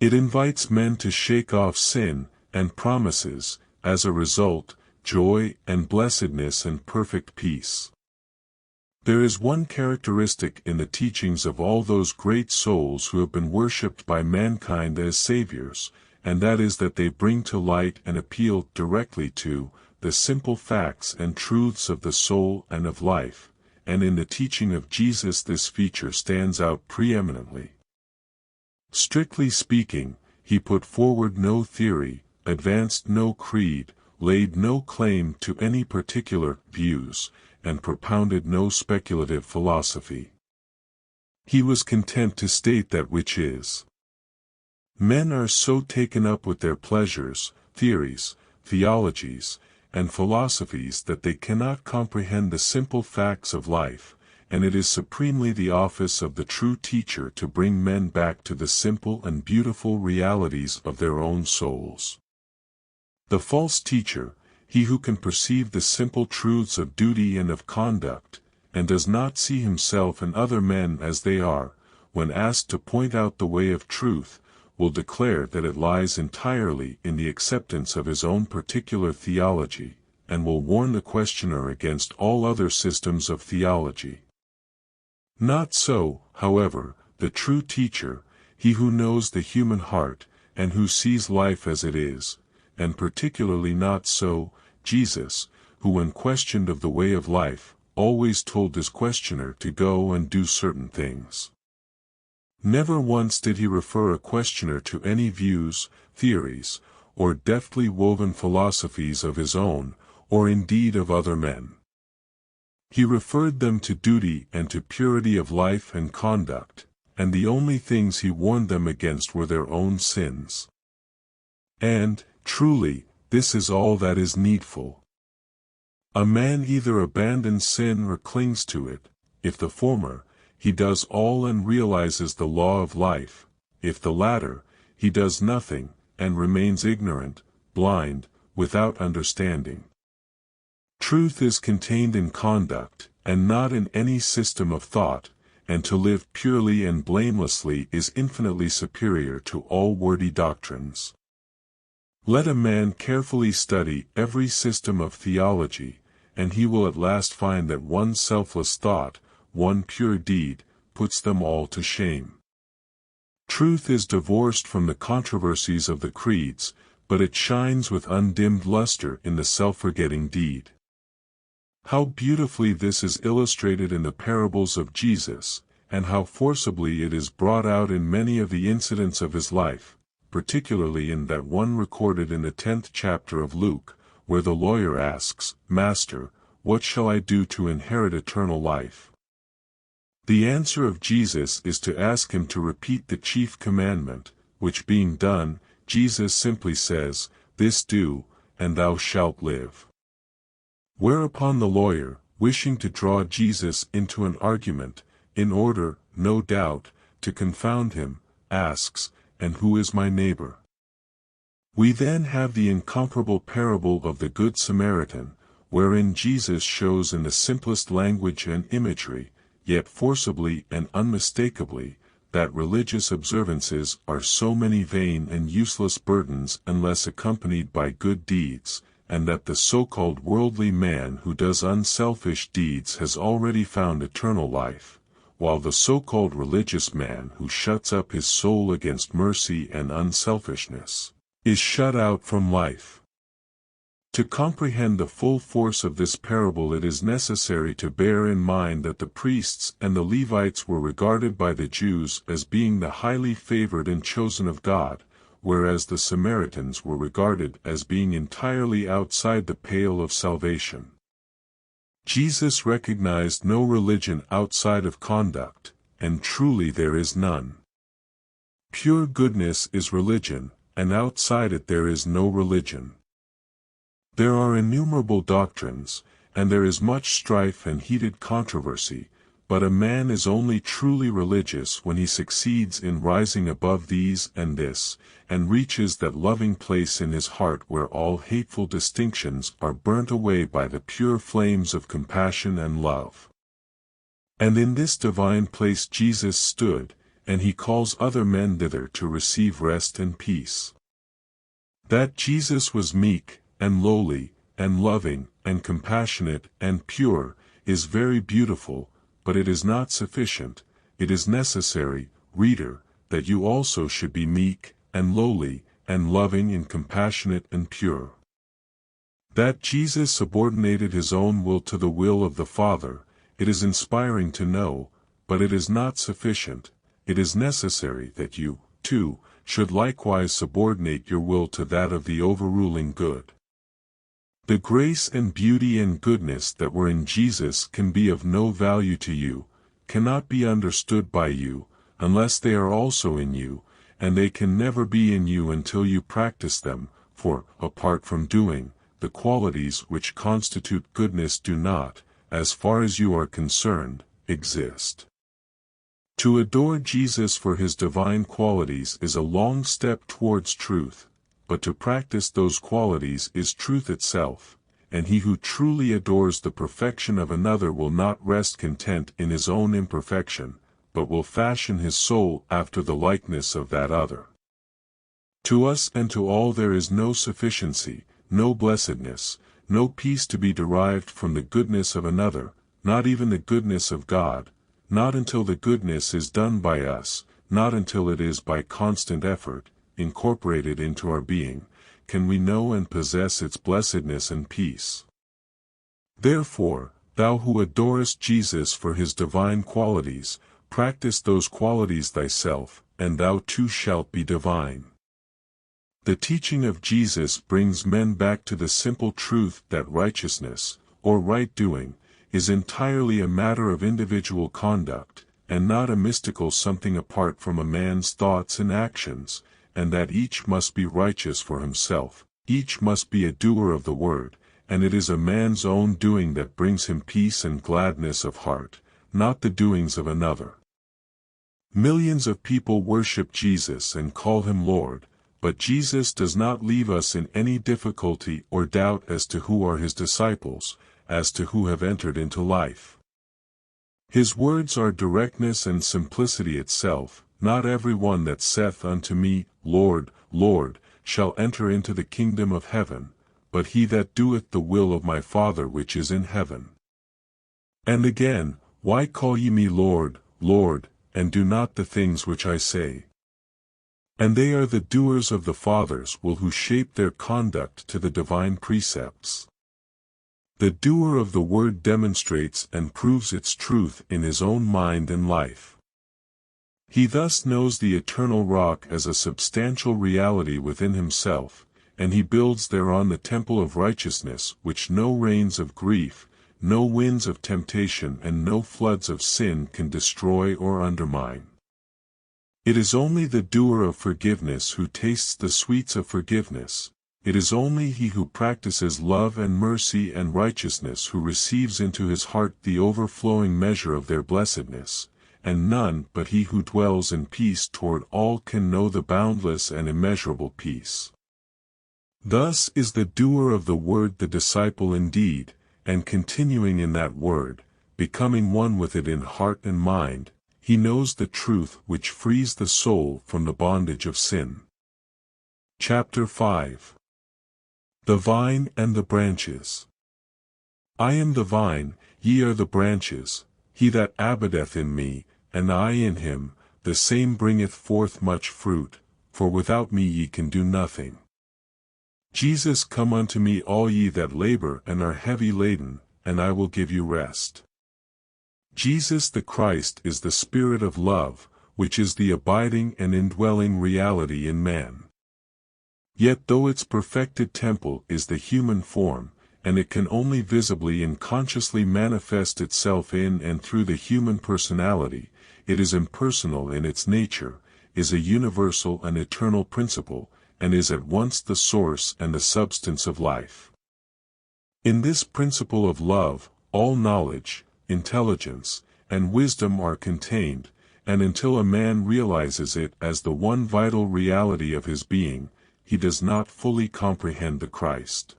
It invites men to shake off sin, and promises, as a result, joy and blessedness and perfect peace. There is one characteristic in the teachings of all those great souls who have been worshipped by mankind as saviors, and that is that they bring to light and appeal directly to the simple facts and truths of the soul and of life, and in the teaching of Jesus this feature stands out preeminently. Strictly speaking, he put forward no theory, advanced no creed, laid no claim to any particular views, and propounded no speculative philosophy. He was content to state that which is. Men are so taken up with their pleasures, theories, theologies, and philosophies that they cannot comprehend the simple facts of life, and it is supremely the office of the true teacher to bring men back to the simple and beautiful realities of their own souls. The false teacher, he who can perceive the simple truths of duty and of conduct, and does not see himself and other men as they are, when asked to point out the way of truth, will declare that it lies entirely in the acceptance of his own particular theology, and will warn the questioner against all other systems of theology. Not so, however, the true teacher, he who knows the human heart, and who sees life as it is, and particularly not so, Jesus, who when questioned of the way of life, always told his questioner to go and do certain things. Never once did he refer a questioner to any views, theories, or deftly woven philosophies of his own, or indeed of other men. He referred them to duty and to purity of life and conduct, and the only things he warned them against were their own sins. And, truly, this is all that is needful. A man either abandons sin or clings to it. If the former, he does all and realizes the law of life; if the latter, he does nothing, and remains ignorant, blind, without understanding. Truth is contained in conduct, and not in any system of thought, and to live purely and blamelessly is infinitely superior to all wordy doctrines. Let a man carefully study every system of theology, and he will at last find that one selfless thought, one pure deed, puts them all to shame. Truth is divorced from the controversies of the creeds, but it shines with undimmed luster in the self-forgetting deed. How beautifully this is illustrated in the parables of Jesus, and how forcibly it is brought out in many of the incidents of his life, particularly in that one recorded in the 10th chapter of Luke, where the lawyer asks, "Master, what shall I do to inherit eternal life?" The answer of Jesus is to ask him to repeat the chief commandment, which being done, Jesus simply says, "This do, and thou shalt live." Whereupon the lawyer, wishing to draw Jesus into an argument, in order, no doubt, to confound him, asks, "And who is my neighbor?" We then have the incomparable parable of the Good Samaritan, wherein Jesus shows in the simplest language and imagery, yet forcibly and unmistakably, that religious observances are so many vain and useless burdens unless accompanied by good deeds, and that the so-called worldly man who does unselfish deeds has already found eternal life, while the so-called religious man who shuts up his soul against mercy and unselfishness, is shut out from life. To comprehend the full force of this parable, it is necessary to bear in mind that the priests and the Levites were regarded by the Jews as being the highly favored and chosen of God, whereas the Samaritans were regarded as being entirely outside the pale of salvation. Jesus recognized no religion outside of conduct, and truly there is none. Pure goodness is religion, and outside it there is no religion. There are innumerable doctrines, and there is much strife and heated controversy, but a man is only truly religious when he succeeds in rising above these and this, and reaches that loving place in his heart where all hateful distinctions are burnt away by the pure flames of compassion and love. And in this divine place Jesus stood, and he calls other men thither to receive rest and peace. That Jesus was meek, and lowly, and loving, and compassionate, and pure, is very beautiful, but it is not sufficient. It is necessary, reader, that you also should be meek, and lowly, and loving and compassionate and pure. That Jesus subordinated his own will to the will of the Father, it is inspiring to know, but it is not sufficient. It is necessary that you, too, should likewise subordinate your will to that of the overruling good. The grace and beauty and goodness that were in Jesus can be of no value to you, cannot be understood by you, unless they are also in you, and they can never be in you until you practice them, for, apart from doing, the qualities which constitute goodness do not, as far as you are concerned, exist. To adore Jesus for his divine qualities is a long step towards truth, but to practice those qualities is truth itself, and he who truly adores the perfection of another will not rest content in his own imperfection, but will fashion his soul after the likeness of that other. To us and to all there is no sufficiency, no blessedness, no peace to be derived from the goodness of another, not even the goodness of God, not until the goodness is done by us, not until it is by constant effort, incorporated into our being, can we know and possess its blessedness and peace. Therefore, thou who adorest Jesus for his divine qualities, practice those qualities thyself, and thou too shalt be divine. The teaching of Jesus brings men back to the simple truth that righteousness, or right doing, is entirely a matter of individual conduct, and not a mystical something apart from a man's thoughts and actions, and that each must be righteous for himself, each must be a doer of the word, and it is a man's own doing that brings him peace and gladness of heart, not the doings of another. Millions of people worship Jesus and call him Lord, but Jesus does not leave us in any difficulty or doubt as to who are his disciples, as to who have entered into life. His words are directness and simplicity itself. Not every one that saith unto me, Lord, Lord, shall enter into the kingdom of heaven, but he that doeth the will of my Father which is in heaven. And again, why call ye me Lord, Lord, and do not the things which I say? And they are the doers of the Father's will who shape their conduct to the divine precepts. The doer of the word demonstrates and proves its truth in his own mind and life. He thus knows the eternal rock as a substantial reality within himself, and he builds thereon the temple of righteousness which no rains of grief, no winds of temptation and no floods of sin can destroy or undermine. It is only the doer of forgiveness who tastes the sweets of forgiveness. It is only he who practices love and mercy and righteousness who receives into his heart the overflowing measure of their blessedness, and none but he who dwells in peace toward all can know the boundless and immeasurable peace. Thus is the doer of the word the disciple indeed, and continuing in that word, becoming one with it in heart and mind, he knows the truth which frees the soul from the bondage of sin. Chapter 5. The Vine and the Branches. I am the vine, ye are the branches. He that abideth in me, and I in him, the same bringeth forth much fruit, for without me ye can do nothing. Jesus, come unto me all ye that labor and are heavy laden, and I will give you rest. Jesus the Christ is the Spirit of love, which is the abiding and indwelling reality in man. Yet though its perfected temple is the human form, and it can only visibly and consciously manifest itself in and through the human personality, it is impersonal in its nature, is a universal and eternal principle, and is at once the source and the substance of life. In this principle of love, all knowledge, intelligence, and wisdom are contained, and until a man realizes it as the one vital reality of his being, he does not fully comprehend the Christ.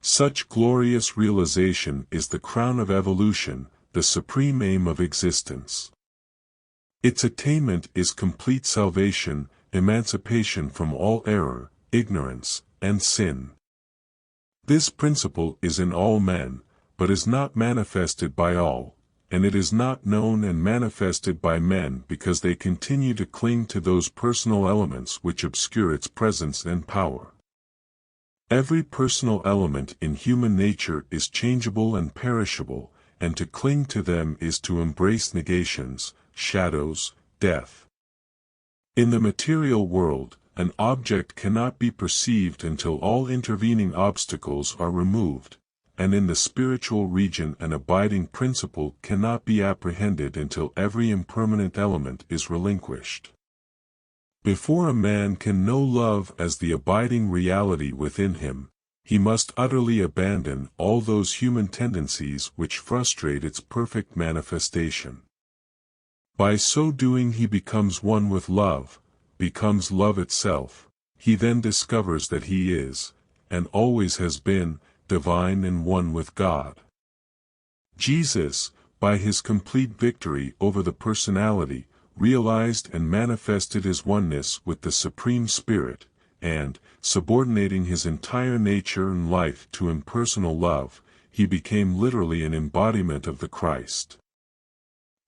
Such glorious realization is the crown of evolution, the supreme aim of existence. Its attainment is complete salvation, emancipation from all error, ignorance, and sin. This principle is in all men, but is not manifested by all, and it is not known and manifested by men because they continue to cling to those personal elements which obscure its presence and power. Every personal element in human nature is changeable and perishable, and to cling to them is to embrace negations, shadows, death. In the material world, an object cannot be perceived until all intervening obstacles are removed, and in the spiritual region an abiding principle cannot be apprehended until every impermanent element is relinquished. Before a man can know love as the abiding reality within him, he must utterly abandon all those human tendencies which frustrate its perfect manifestation. By so doing he becomes one with love, becomes love itself. He then discovers that he is, and always has been, divine and one with God. Jesus, by his complete victory over the personality, realized and manifested his oneness with the Supreme Spirit, and, subordinating his entire nature and life to impersonal love, he became literally an embodiment of the Christ.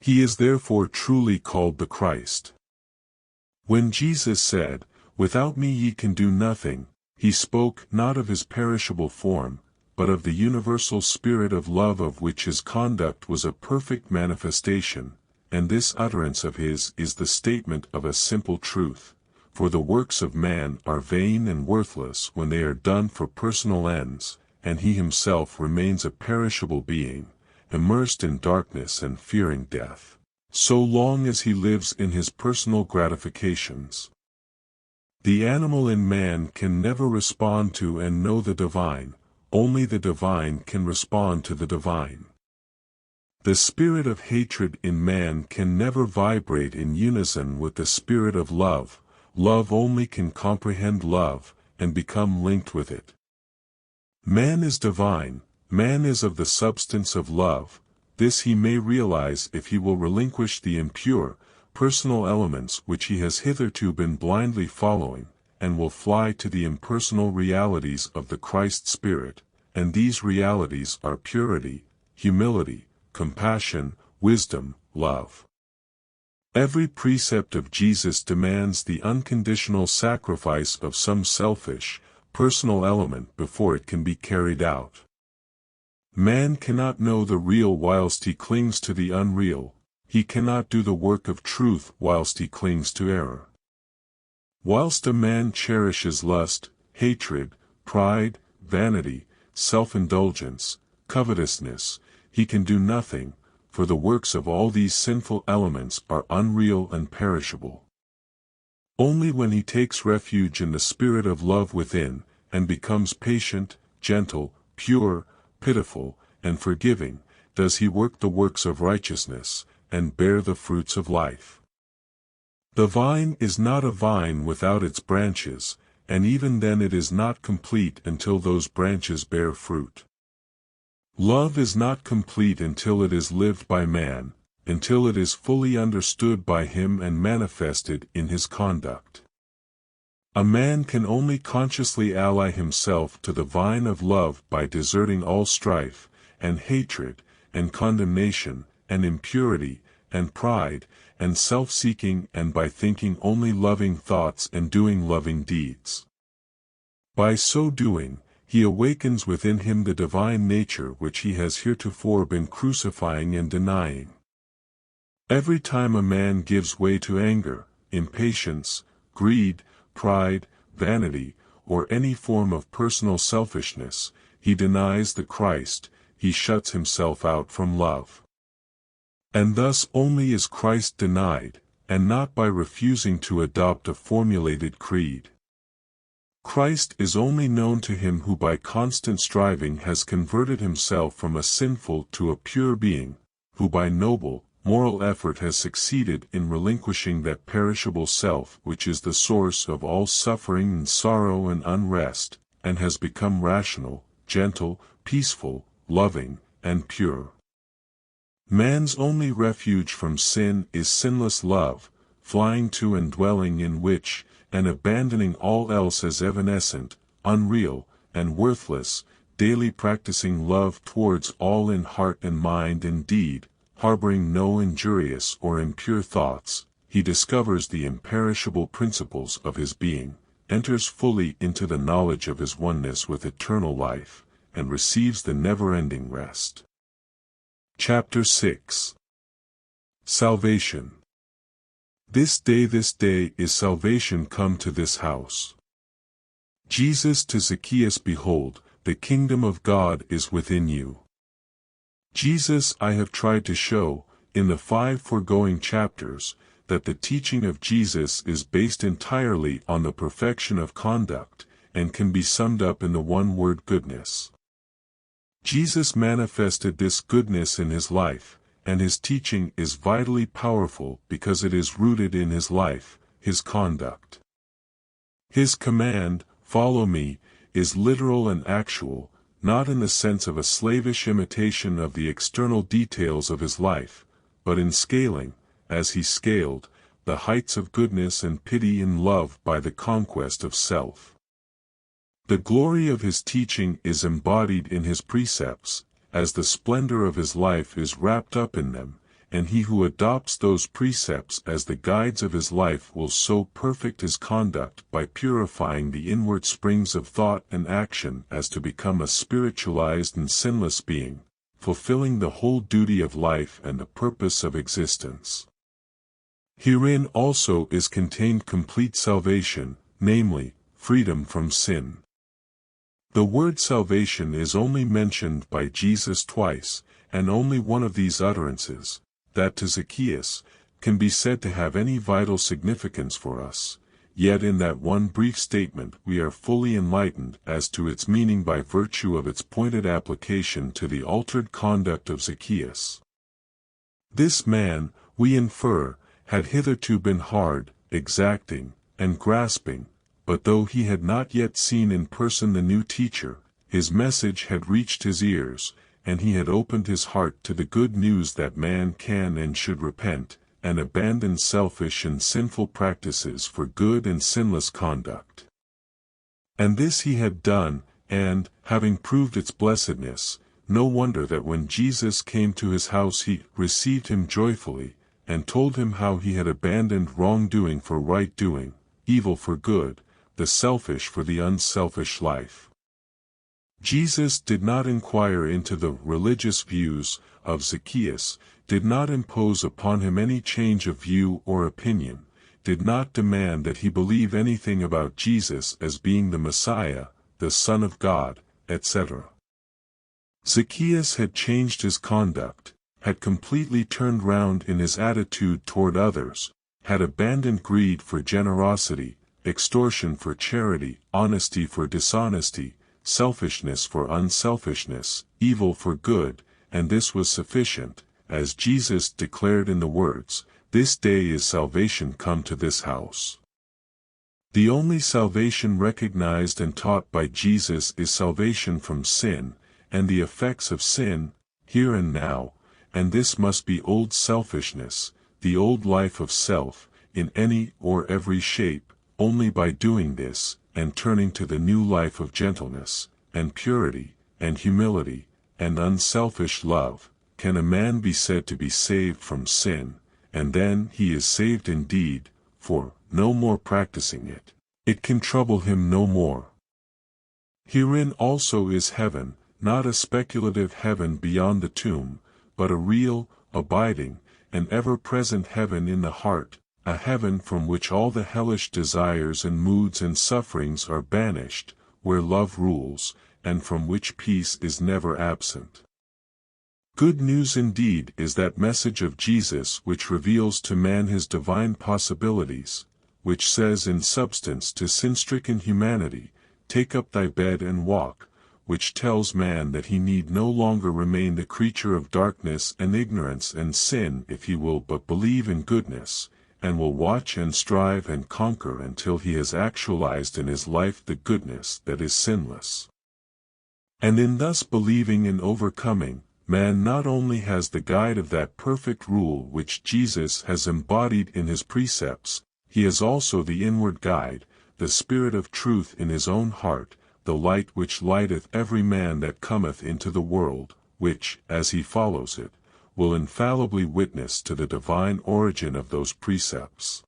He is therefore truly called the Christ. When Jesus said, "Without me ye can do nothing," he spoke not of his perishable form, but of the universal spirit of love of which his conduct was a perfect manifestation, and this utterance of his is the statement of a simple truth, for the works of man are vain and worthless when they are done for personal ends, and he himself remains a perishable being, immersed in darkness and fearing death, so long as he lives in his personal gratifications. The animal in man can never respond to and know the divine, only the divine can respond to the divine. The spirit of hatred in man can never vibrate in unison with the spirit of love, love only can comprehend love, and become linked with it. Man is divine, man is of the substance of love, this he may realize if he will relinquish the impure, personal elements which he has hitherto been blindly following, and will fly to the impersonal realities of the Christ Spirit, and these realities are purity, humility, compassion, wisdom, love. Every precept of Jesus demands the unconditional sacrifice of some selfish, personal element before it can be carried out. Man cannot know the real whilst he clings to the unreal, he cannot do the work of truth whilst he clings to error. Whilst a man cherishes lust, hatred, pride, vanity, self-indulgence, covetousness, he can do nothing, for the works of all these sinful elements are unreal and perishable. Only when he takes refuge in the spirit of love within, and becomes patient, gentle, pure, pitiful, and forgiving, does he work the works of righteousness, and bear the fruits of life. The vine is not a vine without its branches, and even then it is not complete until those branches bear fruit. Love is not complete until it is lived by man, until it is fully understood by him and manifested in his conduct. A man can only consciously ally himself to the vine of love by deserting all strife, and hatred, and condemnation, and impurity, and pride, and self-seeking, and by thinking only loving thoughts and doing loving deeds. By so doing, he awakens within him the divine nature which he has heretofore been crucifying and denying. Every time a man gives way to anger, impatience, greed, pride, vanity, or any form of personal selfishness, he denies the Christ, he shuts himself out from love. And thus only is Christ denied, and not by refusing to adopt a formulated creed. Christ is only known to him who by constant striving has converted himself from a sinful to a pure being, who by noble, moral effort has succeeded in relinquishing that perishable self which is the source of all suffering and sorrow and unrest, and has become rational, gentle, peaceful, loving, and pure. Man's only refuge from sin is sinless love, flying to and dwelling in which, and abandoning all else as evanescent, unreal, and worthless, daily practicing love towards all in heart and mind and deed, harboring no injurious or impure thoughts, he discovers the imperishable principles of his being, enters fully into the knowledge of his oneness with eternal life, and receives the never-ending rest. Chapter 6. Salvation. This day is salvation come to this house. Jesus to Zacchaeus, behold, the kingdom of God is within you. Jesus, I have tried to show, in the 5 foregoing chapters, that the teaching of Jesus is based entirely on the perfection of conduct, and can be summed up in the one word goodness. Jesus manifested this goodness in his life, and his teaching is vitally powerful because it is rooted in his life, his conduct. His command, follow me, is literal and actual, not in the sense of a slavish imitation of the external details of his life, but in scaling, as he scaled, the heights of goodness and pity in love by the conquest of self. The glory of his teaching is embodied in his precepts, as the splendor of his life is wrapped up in them, and he who adopts those precepts as the guides of his life will so perfect his conduct by purifying the inward springs of thought and action as to become a spiritualized and sinless being, fulfilling the whole duty of life and the purpose of existence. Herein also is contained complete salvation, namely, freedom from sin. The word salvation is only mentioned by Jesus twice, and only one of these utterances, that to Zacchaeus, can be said to have any vital significance for us, yet in that one brief statement we are fully enlightened as to its meaning by virtue of its pointed application to the altered conduct of Zacchaeus. This man, we infer, had hitherto been hard, exacting, and grasping, but though he had not yet seen in person the new teacher, his message had reached his ears, and he had opened his heart to the good news that man can and should repent, and abandon selfish and sinful practices for good and sinless conduct. And this he had done, and, having proved its blessedness, no wonder that when Jesus came to his house he received him joyfully, and told him how he had abandoned wrongdoing for right doing, evil for good, the selfish for the unselfish life. Jesus did not inquire into the religious views of Zacchaeus, did not impose upon him any change of view or opinion, did not demand that he believe anything about Jesus as being the Messiah, the Son of God, etc. Zacchaeus had changed his conduct, had completely turned round in his attitude toward others, had abandoned greed for generosity, extortion for charity, honesty for dishonesty, selfishness for unselfishness, evil for good, and this was sufficient, as Jesus declared in the words, "This day is salvation come to this house." The only salvation recognized and taught by Jesus is salvation from sin, and the effects of sin, here and now, and this must be old selfishness, the old life of self, in any or every shape. Only by doing this, and turning to the new life of gentleness, and purity, and humility, and unselfish love, can a man be said to be saved from sin, and then he is saved indeed, for, no more practicing it, it can trouble him no more. Herein also is heaven, not a speculative heaven beyond the tomb, but a real, abiding, and ever-present heaven in the heart, a heaven from which all the hellish desires and moods and sufferings are banished, where love rules, and from which peace is never absent. Good news indeed is that message of Jesus which reveals to man his divine possibilities, which says in substance to sin-stricken humanity, "Take up thy bed and walk," which tells man that he need no longer remain the creature of darkness and ignorance and sin if he will but believe in goodness, and will watch and strive and conquer until he has actualized in his life the goodness that is sinless. And in thus believing and overcoming, man not only has the guide of that perfect rule which Jesus has embodied in his precepts, he has also the inward guide, the Spirit of truth in his own heart, the light which lighteth every man that cometh into the world, which, as he follows it, will infallibly witness to the divine origin of those precepts.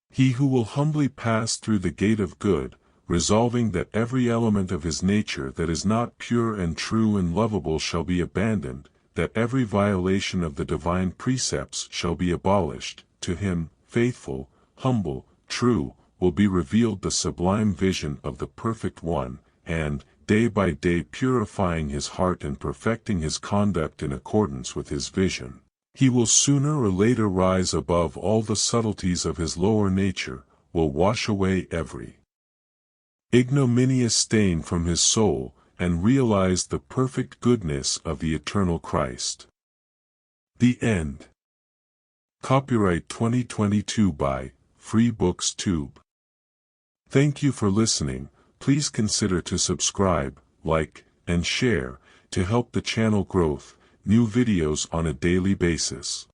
He who will humbly pass through the gate of good, resolving that every element of his nature that is not pure and true and lovable shall be abandoned, that every violation of the divine precepts shall be abolished, to him, faithful, humble, true, will be revealed the sublime vision of the Perfect One, and, day by day purifying his heart and perfecting his conduct in accordance with his vision, he will sooner or later rise above all the subtleties of his lower nature, will wash away every ignominious stain from his soul, and realize the perfect goodness of the eternal Christ. The End. Copyright 2022 by Free Books Tube. Thank you for listening. Please consider to subscribe, like, and share, to help the channel growth, new videos on a daily basis.